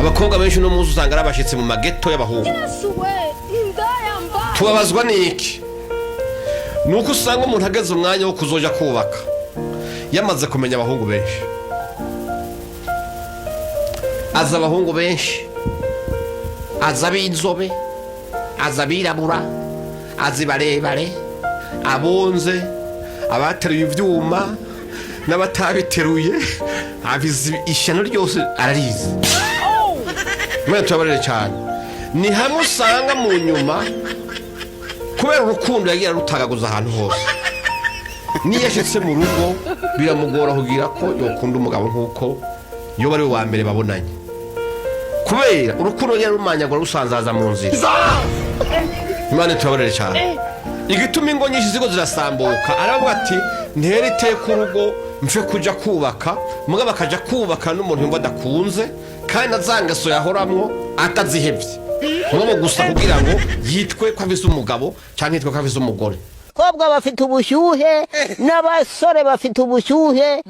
abakobwa benshi no muzi usanga arabashitse mu mageto y'abahungu. Tubabazwa niki nuko usanga umuntu ageze umwanya wo kuzoja kubaka yamaze kumenya abahungu benshi. Aza abahungu benshi, aza b'inzobe, aza birabura, azi barebare, abonze, abateruye ivyuma n'abatabiteruye, abizi ishano ryose ararizi. Mwe tubabarire cyane. Ni hamwe usanga mu nyuma kubera urukundo yagira rutagaguza ahantu hose. Niyo yashitse mu rugo biramugora kugira ko yokunda umugabo nkuko yo bari wa mbere babonanye. Kubera urukundo yagira rumanyagura rusanzaza mu nzira. Imana tubabarire cyane. Igituma ingo nyinshi zigo zirasambuka aravuga ati ntere iteka urugo mfe kuja kubaka mugabo akaja kubaka n'umuntu yumva adakunze kandi azangeso yahoramwo atazihevye nko gusa kugira ngo yitwe ko afise umugabo cyangwa yitwe ko afise umugore. Kobwa bafite ubushyuhe n'abasore bafite ubushyuhe